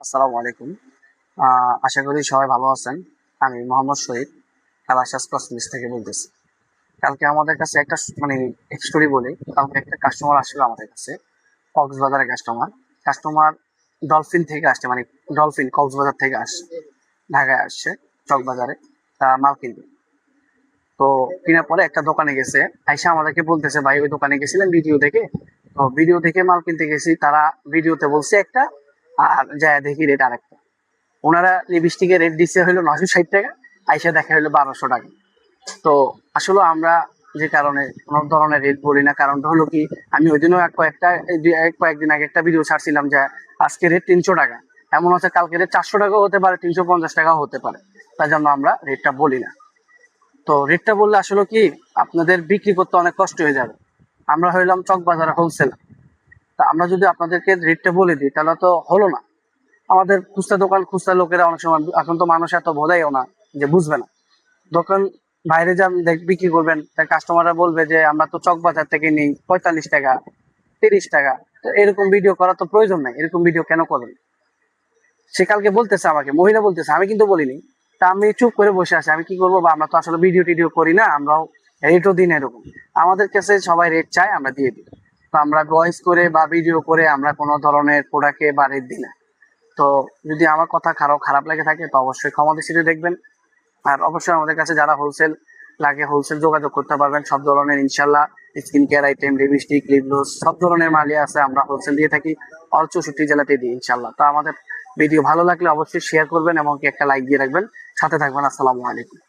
আসসালামু আলাইকুম। আশা করি সবাই ভালো আছেন। আমি মোহাম্মদ শহীদ কালাশাস কসমেটিক্স থেকে বলতেছি। কালকে আমাদের কাছে একটা মানে স্টোরি বলি। কালকে একটা কাস্টমার আসছিল আমাদের কাছে, কক্সবাজারের কাস্টমার। কাস্টমার ডলফিন থেকে আসছে, মানে ডলফিন কক্সবাজার থেকে আসছে, ঢাকায় আসছে চকবাজারে মাল কিনতে। তো কেনার পরে একটা দোকানে গেছে, আইসা আমাদেরকে বলতেছে, ভাই ওই দোকানে গেছিলেন ভিডিও দেখে? তো ভিডিও দেখে মাল কিনতে গেছি, তারা ভিডিওতে বলছে একটা, আর যা দেখি রেট আরেকটা। ওনারা লিপস্টিকের রেট দিচ্ছে হলো 960 টাকা, আইসা দেখা হলো 1200 টাকা। তো আসলে আমরা যে কারণে কোনো ধরনের রেট বলি না, কারণটা হলো কি, আমি ওই দিনও কয়েকদিন আগে একটা ভিডিও ছাড়ছিলাম যে আজকে রেট 300 টাকা, এমন হচ্ছে কালকে রেট 400 টাকাও হতে পারে, 350 টাকাও হতে পারে। তার জন্য আমরা রেটটা বলি না। তো রেটটা বললে আসলে কি, আপনাদের বিক্রি করতে অনেক কষ্ট হয়ে যাবে। আমরা হইলাম চকবাজার হোলসেল, তা আমরা যদি আপনাদেরকে রেটটা বলে দিই তাহলে তো হলো না। আমাদের খুচরা দোকান, খুচরা লোকেরা অনেক সময়, এখন তো মানুষ এত বোঝাইও না যে বুঝবে না। দোকান বাইরে যান বিক্রি করবেন, তার কাস্টমাররা বলবে যে আমরা তো চক বাজার থেকে নিই 45 টাকা, 30 টাকা। তো এরকম ভিডিও করার তো প্রয়োজন নাই, এরকম ভিডিও কেন করবেন? সে কালকে বলতেছে আমাকে, মহিলা বলতেছে, আমি কিন্তু বলিনি। তা আমি চুপ করে বসে আছি, আমি কি করবো? বা আমরা তো আসলে ভিডিও টিডিও করি না, আমরাও রেটও দিন এরকম। আমাদের কাছে সবাই রেট চায়, আমরা দিয়ে দিই। তো আমরা ভয়েস করে বা ভিডিও করে আমরা কোনো ধরনের প্রোডাক্টে বা রেট দিই না। তো যদি আমার কথা খারাপ লেগে থাকে তো অবশ্যই ক্ষমা দৃষ্টিতে দেখবেন। আর অবশ্যই আমাদের কাছে যারা হোলসেল লাগে, হোলসেল যোগাযোগ করতে পারবেন। সব ধরনের ইনশাল্লাহ skin care item, lipstick, lip gloss সব ধরনের মালই আছে, আমরা হোলসেল দিয়ে থাকি। অল 64 জেলাতে দিই ইনশাল্লাহ। তো আমাদের ভিডিও ভালো লাগলে অবশ্যই শেয়ার করবেন এবং একটা লাইক দিয়ে রাখবেন, সাথে থাকবেন। আসসালামু আলাইকুম।